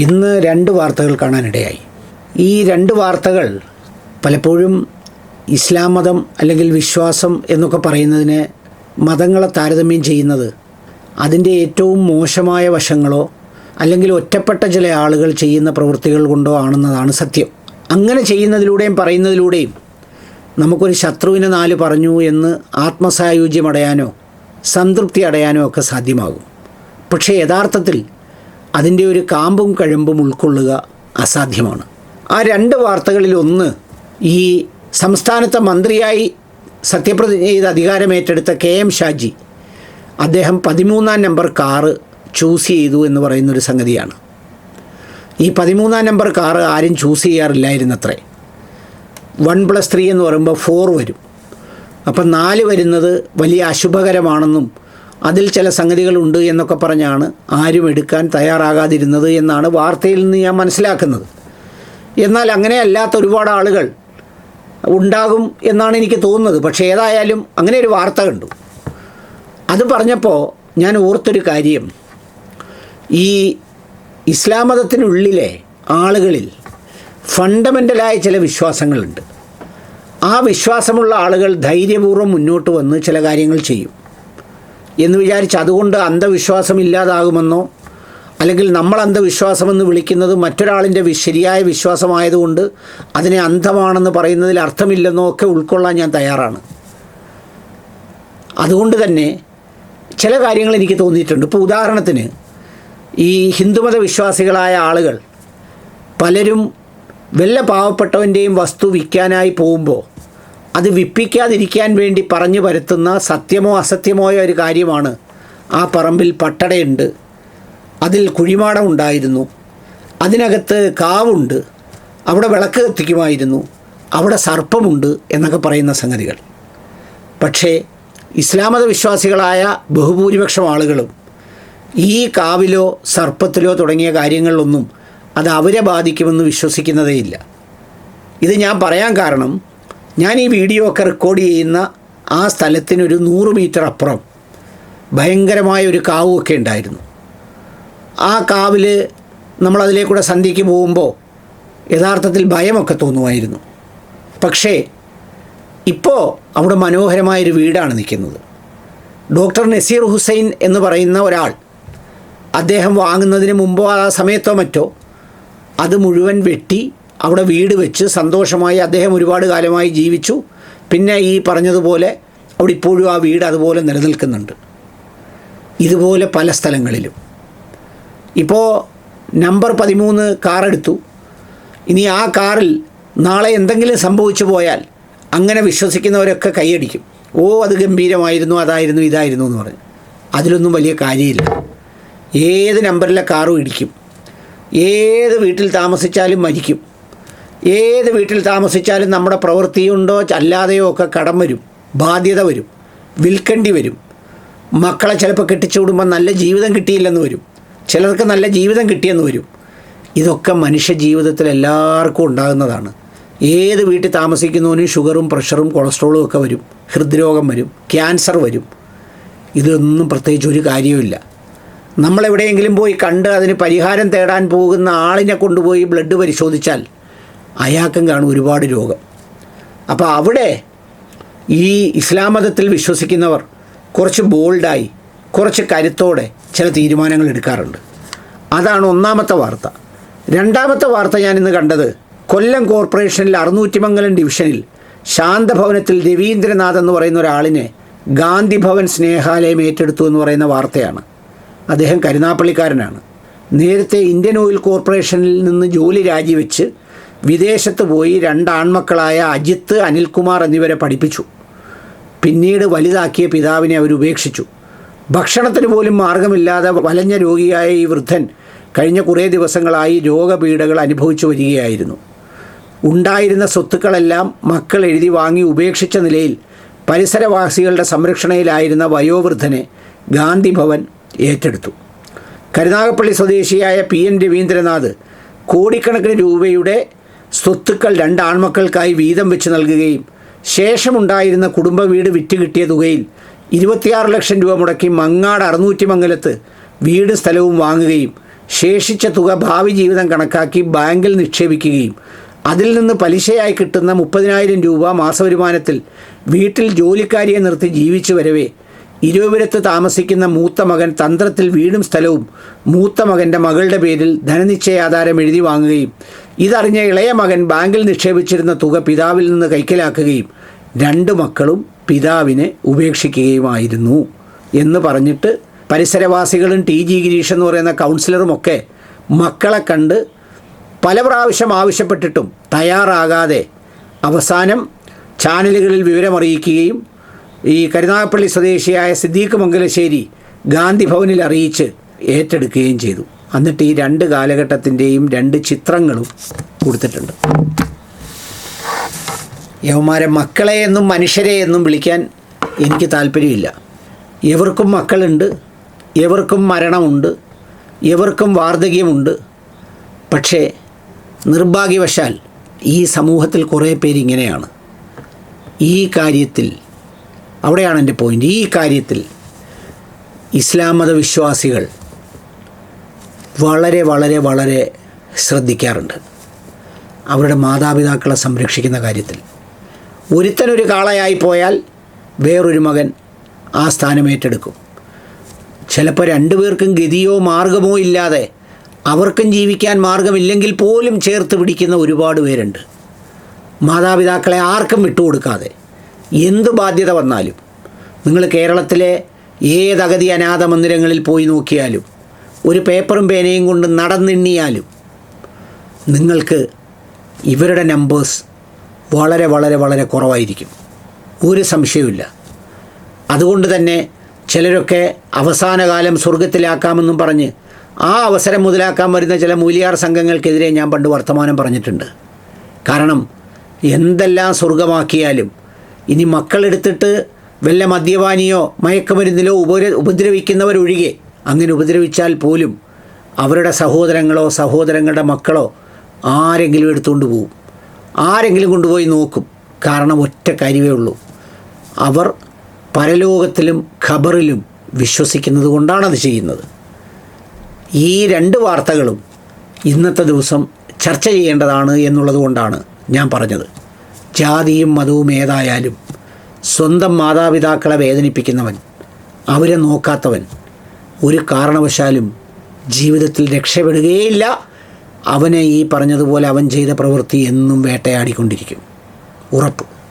ഇന്ന് രണ്ട് വാർത്തകൾ കാണാനിടയായി. ഈ രണ്ട് വാർത്തകൾ പലപ്പോഴും ഇസ്ലാം മതം അല്ലെങ്കിൽ വിശ്വാസം എന്നൊക്കെ പറയുന്നതിന് മതങ്ങളെ താരതമ്യം ചെയ്യുന്നത് അതിൻ്റെ ഏറ്റവും മോശമായ വശങ്ങളോ അല്ലെങ്കിൽ ഒറ്റപ്പെട്ട ചില ആളുകൾ ചെയ്യുന്ന പ്രവൃത്തികൾ കൊണ്ടോ ആണെന്നതാണ് സത്യം. അങ്ങനെ ചെയ്യുന്നതിലൂടെയും പറയുന്നതിലൂടെയും നമുക്കൊരു ശത്രുവിനെ നാല് പറഞ്ഞു എന്ന് ആത്മസായുജ്യം അടയാനോ സംതൃപ്തി അടയാനോ ഒക്കെ സാധ്യമാകും. പക്ഷേ യഥാർത്ഥത്തിൽ അതിൻ്റെ ഒരു കാമ്പും കഴമ്പും ഉൾക്കൊള്ളുക അസാധ്യമാണ്. ആ രണ്ട് വാർത്തകളിലൊന്ന്, ഈ സംസ്ഥാനത്തെ മന്ത്രിയായി സത്യപ്രതിജ്ഞ ചെയ്ത് അധികാരമേറ്റെടുത്ത KM ഷാജി അദ്ദേഹം 13-ാം നമ്പർ കാറ് ചൂസ് ചെയ്തു എന്ന് പറയുന്നൊരു സംഗതിയാണ്. ഈ 13-ാം നമ്പർ കാറ് ആരും ചൂസ് ചെയ്യാറില്ലായിരുന്നത്രേ. 1+3 എന്ന് പറയുമ്പോൾ 4 വരും. അപ്പം 4 വരുന്നത് വലിയ അശുഭകരമാണെന്നും അതിൽ ചില സംഗതികളുണ്ട് എന്നൊക്കെ പറഞ്ഞാണ് ആരും എടുക്കാൻ തയ്യാറാകാതിരുന്നത് എന്നാണ് വാർത്തയിൽ നിന്ന് ഞാൻ മനസ്സിലാക്കുന്നത്. എന്നാൽ അങ്ങനെ അല്ലാത്ത ഒരുപാട് ആളുകൾ ഉണ്ടാകും എന്നാണ് എനിക്ക് തോന്നുന്നത്. പക്ഷേ ഏതായാലും അങ്ങനെ ഒരു വാർത്ത കണ്ടു. അത് പറഞ്ഞപ്പോൾ ഞാൻ ഓർത്തൊരു കാര്യം, ഈ ഇസ്ലാം മതത്തിനുള്ളിലെ ആളുകളിൽ ഫണ്ടമെൻ്റലായ ചില വിശ്വാസങ്ങളുണ്ട്. ആ വിശ്വാസമുള്ള ആളുകൾ ധൈര്യപൂർവ്വം മുന്നോട്ട് വന്ന് ചില കാര്യങ്ങൾ ചെയ്യും എന്ന് വിചാരിച്ച് അതുകൊണ്ട് അന്ധവിശ്വാസം ഇല്ലാതാകുമെന്നോ അല്ലെങ്കിൽ നമ്മൾ അന്ധവിശ്വാസമെന്ന് വിളിക്കുന്നത് മറ്റൊരാളിൻ്റെ ശരിയായ വിശ്വാസമായതുകൊണ്ട് അതിനെ അന്ധമാണെന്ന് പറയുന്നതിൽ അർത്ഥമില്ലെന്നോ ഒക്കെ ഉൾക്കൊള്ളാൻ ഞാൻ തയ്യാറാണ്. അതുകൊണ്ട് തന്നെ ചില കാര്യങ്ങൾ എനിക്ക് തോന്നിയിട്ടുണ്ട്. ഇപ്പോൾ ഉദാഹരണത്തിന് ഈ ഹിന്ദുമത വിശ്വാസികളായ ആളുകൾ പലരും വല്ല പാവപ്പെട്ടവൻ്റെയും വസ്തു വിൽക്കാനായി പോകുമ്പോൾ അത് വിൽപ്പിക്കാതിരിക്കാൻ വേണ്ടി പറഞ്ഞു പരത്തുന്ന സത്യമോ അസത്യമോ ഒരു കാര്യമാണ്, ആ പറമ്പിൽ പട്ടടയുണ്ട്, അതിൽ കുഴിമാടം ഉണ്ടായിരുന്നു, അതിനകത്ത് കാവുണ്ട്, അവിടെ വിളക്ക് കത്തിക്കുമായിരുന്നു, അവിടെ സർപ്പമുണ്ട് എന്നൊക്കെ പറയുന്ന സംഗതികൾ. പക്ഷേ ഇസ്ലാം മത വിശ്വാസികളായ ബഹുഭൂരിപക്ഷം ആളുകളും ഈ കാവിലോ സർപ്പത്തിലോ തുടങ്ങിയ കാര്യങ്ങളിലൊന്നും അത് അവരെ ബാധിക്കുമെന്ന് വിശ്വസിക്കുന്നതേയില്ല. ഇത് ഞാൻ പറയാൻ കാരണം, ഞാൻ ഈ വീഡിയോ ഒക്കെ റെക്കോർഡ് ചെയ്യുന്ന ആ സ്ഥലത്തിനൊരു 100 മീറ്റർ അപ്പുറം ഭയങ്കരമായ ഒരു കാവുമൊക്കെ ഉണ്ടായിരുന്നു. ആ കാവിൽ നമ്മളതിലേക്കൂടെ സന്ധ്യയ്ക്ക് പോകുമ്പോൾ യഥാർത്ഥത്തിൽ ഭയമൊക്കെ തോന്നുമായിരുന്നു. പക്ഷേ ഇപ്പോൾ അവിടെ മനോഹരമായൊരു വീടാണ് നിൽക്കുന്നത്. ഡോക്ടർ നസീർ ഹുസൈൻ എന്ന് പറയുന്ന ഒരാൾ, അദ്ദേഹം വാങ്ങുന്നതിന് മുമ്പോ ആ സമയത്തോ മറ്റോ അത് മുഴുവൻ വെട്ടി അവിടെ വീട് വെച്ച് സന്തോഷമായി അദ്ദേഹം ഒരുപാട് കാലമായി ജീവിച്ചു. പിന്നെ ഈ പറഞ്ഞതുപോലെ അവിടെ ഇപ്പോഴും ആ വീട് അതുപോലെ നിലനിൽക്കുന്നുണ്ട്. ഇതുപോലെ പല സ്ഥലങ്ങളിലും ഇപ്പോൾ നമ്പർ 13 കാറെടുത്തു. ഇനി ആ കാറിൽ നാളെ എന്തെങ്കിലും സംഭവിച്ചു പോയാൽ അങ്ങനെ വിശ്വസിക്കുന്നവരൊക്കെ കൈയടിക്കും. ഓ, അത് ഗംഭീരമായിരുന്നു, അതായിരുന്നു, ഇതായിരുന്നു എന്ന് പറഞ്ഞു. അതിലൊന്നും വലിയ കാര്യമില്ല. ഏത് നമ്പറിലെ കാറും ഇടിക്കും, ഏത് വീട്ടിൽ താമസിച്ചാലും മരിക്കും, ഏത് വീട്ടിൽ താമസിച്ചാലും നമ്മുടെ പ്രവൃത്തിയുണ്ടോ അല്ലാതെയോ ഒക്കെ കടം വരും, ബാധ്യത വരും, വിൽക്കേണ്ടി വരും. മക്കളെ ചിലപ്പോൾ കെട്ടിച്ചു വിടുമ്പോൾ നല്ല ജീവിതം കിട്ടിയില്ലെന്ന് വരും, ചിലർക്ക് നല്ല ജീവിതം കിട്ടിയെന്ന് വരും. ഇതൊക്കെ മനുഷ്യ ജീവിതത്തിൽ എല്ലാവർക്കും ഉണ്ടാകുന്നതാണ്. ഏത് വീട്ടിൽ താമസിക്കുന്നവനും ഷുഗറും പ്രഷറും കൊളസ്ട്രോളും ഒക്കെ വരും, ഹൃദ്രോഗം വരും, ക്യാൻസർ വരും. ഇതൊന്നും പ്രത്യേകിച്ച് ഒരു കാര്യവുമില്ല. നമ്മളെവിടെയെങ്കിലും പോയി കണ്ട് അതിന് പരിഹാരം തേടാൻ പോകുന്ന ആളിനെ കൊണ്ടുപോയി ബ്ലഡ് പരിശോധിച്ചാൽ അയാൾക്കും കാണും ഒരുപാട് രോഗം. അപ്പോൾ അവിടെ ഈ ഇസ്ലാം മതത്തിൽ വിശ്വസിക്കുന്നവർ കുറച്ച് ബോൾഡായി, കുറച്ച് കരുത്തോടെ ചില തീരുമാനങ്ങൾ എടുക്കാറുണ്ട്. അതാണ് ഒന്നാമത്തെ വാർത്ത. രണ്ടാമത്തെ വാർത്ത ഞാനിന്ന് കണ്ടത്, കൊല്ലം കോർപ്പറേഷനിൽ 600 ഡിവിഷനിൽ ശാന്തഭവനത്തിൽ രവീന്ദ്രനാഥ് എന്ന് പറയുന്ന ഒരാളിനെ ഗാന്ധി ഭവൻ സ്നേഹാലയം ഏറ്റെടുത്തു എന്ന് പറയുന്ന വാർത്തയാണ്. അദ്ദേഹം കരുനാപ്പള്ളിക്കാരനാണ്. നേരത്തെ ഇന്ത്യൻ ഓയിൽ കോർപ്പറേഷനിൽ നിന്ന് ജോലി രാജിവെച്ച് വിദേശത്ത് പോയി 2 ആൺമക്കളായ അജിത്ത്, അനിൽകുമാർ എന്നിവരെ പഠിപ്പിച്ചു. പിന്നീട് വലുതാക്കിയ പിതാവിനെ അവരുപേക്ഷിച്ചു. ഭക്ഷണത്തിന് പോലും മാർഗമില്ലാതെ വലഞ്ഞ രോഗിയായ ഈ വൃദ്ധൻ കഴിഞ്ഞ കുറേ ദിവസങ്ങളായി രോഗപീഠകൾ അനുഭവിച്ചു വരികയായിരുന്നു. ഉണ്ടായിരുന്ന സ്വത്തുക്കളെല്ലാം മക്കൾ എഴുതി വാങ്ങി ഉപേക്ഷിച്ച നിലയിൽ പരിസരവാസികളുടെ സംരക്ഷണയിലായിരുന്ന വയോവൃദ്ധനെ ഗാന്ധി ഭവൻ ഏറ്റെടുത്തു. കരുനാഗപ്പള്ളി സ്വദേശിയായ PN രവീന്ദ്രനാഥ് കോടിക്കണക്കിന് രൂപയുടെ സ്വത്തുക്കൾ 2 ആൺമക്കൾക്കായി വീതം വെച്ച് നൽകുകയും ശേഷമുണ്ടായിരുന്ന കുടുംബ വീട് വിറ്റ് കിട്ടിയ തുകയിൽ 26 ലക്ഷം രൂപ മുടക്കി മങ്ങാട് 600 മംഗലത്ത് വീട് സ്ഥലവും വാങ്ങുകയും ശേഷിച്ച തുക ഭാവി ജീവിതം കണക്കാക്കി ബാങ്കിൽ നിക്ഷേപിക്കുകയും അതിൽ നിന്ന് പലിശയായി കിട്ടുന്ന 30,000 രൂപ മാസവരുമാനത്തിൽ വീട്ടിൽ ജോലിക്കാരിയെ നിർത്തി ജീവിച്ചു വരവേ ഇരുവപുരത്ത് താമസിക്കുന്ന മൂത്ത മകൻ തന്ത്രത്തിൽ വീടും സ്ഥലവും മൂത്ത മകൻ്റെ മകളുടെ പേരിൽ ധനനിശ്ചയാധാരം എഴുതി വാങ്ങുകയും ഇതറിഞ്ഞ ഇളയ മകൻ ബാങ്കിൽ നിക്ഷേപിച്ചിരുന്ന തുക പിതാവിൽ നിന്ന് കൈക്കലാക്കുകയും 2 മക്കളും പിതാവിനെ ഉപേക്ഷിക്കുകയുമായിരുന്നു എന്ന് പറഞ്ഞിട്ട് പരിസരവാസികളും TG ഗിരീഷ് എന്ന് പറയുന്ന കൗൺസിലറുമൊക്കെ മക്കളെ കണ്ട് പല പ്രാവശ്യം ആവശ്യപ്പെട്ടിട്ടും തയ്യാറാകാതെ അവസാനം ചാനലുകളിൽ വിവരമറിയിക്കുകയും ഈ കരുനാഗപ്പള്ളി സ്വദേശിയായ സിദ്ദീഖ് മംഗലശ്ശേരി ഗാന്ധി ഭവനിൽ അറിയിച്ച് ഏറ്റെടുക്കുകയും ചെയ്തു. എന്നിട്ട് ഈ 2 കാലഘട്ടത്തിൻ്റെയും 2 ചിത്രങ്ങളും കൊടുത്തിട്ടുണ്ട്. യവന്മാരെ മക്കളെ എന്നും മനുഷ്യരെ എന്നും വിളിക്കാൻ എനിക്ക് താല്പര്യമില്ല. എവർക്കും മക്കളുണ്ട്, എവർക്കും മരണമുണ്ട്, എവർക്കും വാർദ്ധക്യമുണ്ട്. പക്ഷേ നിർഭാഗ്യവശാൽ ഈ സമൂഹത്തിൽ കുറേ പേരിങ്ങനെയാണ്. ഈ കാര്യത്തിൽ അവിടെയാണ് എൻ്റെ പോയിൻ്റ്. ഈ കാര്യത്തിൽ ഇസ്ലാം മതവിശ്വാസികൾ വളരെ വളരെ വളരെ ശ്രദ്ധിക്കാറുണ്ട് അവരുടെ മാതാപിതാക്കളെ സംരക്ഷിക്കുന്ന കാര്യത്തിൽ. ഒരുത്തനൊരു കാളയായി പോയാൽ വേറൊരു മകൻ ആ സ്ഥാനം ഏറ്റെടുക്കും. ചിലപ്പോൾ 2 പേർക്കും ഗതിയോ മാർഗമോ ഇല്ലാതെ അവർക്കും ജീവിക്കാൻ മാർഗമില്ലെങ്കിൽ പോലും ചേർത്ത് പിടിക്കുന്ന ഒരുപാട് പേരുണ്ട്. മാതാപിതാക്കളെ ആർക്കും വിട്ടുകൊടുക്കാതെ എന്ത് ബാധ്യത വന്നാലും. നിങ്ങൾ കേരളത്തിലെ ഏതഗതി അനാഥ മന്ദിരങ്ങളിൽ പോയി നോക്കിയാലും ഒരു പേപ്പറും പേനയും കൊണ്ട് നടന്നെണ്ണിയാലും നിങ്ങൾക്ക് ഇവരുടെ നമ്പേഴ്സ് വളരെ വളരെ വളരെ കുറവായിരിക്കും, ഒരു സംശയവുമില്ല. അതുകൊണ്ട് തന്നെ ചിലരൊക്കെ അവസാനകാലം സ്വർഗത്തിലാക്കാമെന്നും പറഞ്ഞ് ആ അവസരം മുതലാക്കാൻ വരുന്ന ചില മൂലിയാർ സംഘങ്ങൾക്കെതിരെ ഞാൻ പണ്ട് വർത്തമാനം പറഞ്ഞിട്ടുണ്ട്. കാരണം എന്തെല്ലാം സ്വർഗമാക്കിയാലും ഇനി മക്കളെടുത്തിട്ട് വല്ല മദ്യപാനിയോ മയക്കുമരുന്നിലോ ഉപദ്രവിക്കുന്നവരൊഴികെ, അങ്ങനെ ഉപദ്രവിച്ചാൽ പോലും അവരുടെ സഹോദരങ്ങളോ സഹോദരങ്ങളുടെ മക്കളോ ആരെങ്കിലും എടുത്തുകൊണ്ട് പോകും, ആരെങ്കിലും കൊണ്ടുപോയി നോക്കും. കാരണം ഒറ്റ കാര്യമേ ഉള്ളൂ, അവർ പരലോകത്തിലും ഖബറിലും വിശ്വസിക്കുന്നത് കൊണ്ടാണത് ചെയ്യുന്നത്. ഈ 2 വാർത്തകളും ഇന്നത്തെ ദിവസം ചർച്ച ചെയ്യേണ്ടതാണ് എന്നുള്ളത് കൊണ്ടാണ് ഞാൻ പറഞ്ഞത്. ജാതിയും മതവും ഏതായാലും സ്വന്തം മാതാപിതാക്കളെ വേദനിപ്പിക്കുന്നവൻ, അവരെ നോക്കാത്തവൻ ഒരു കാരണവശാലും ജീവിതത്തിൽ രക്ഷപ്പെടുകയില്ല. അവനെ ഈ പറഞ്ഞതുപോലെ അവൻ ചെയ്ത പ്രവൃത്തി എന്നും വേട്ടയാടിക്കൊണ്ടിരിക്കും, ഉറപ്പ്.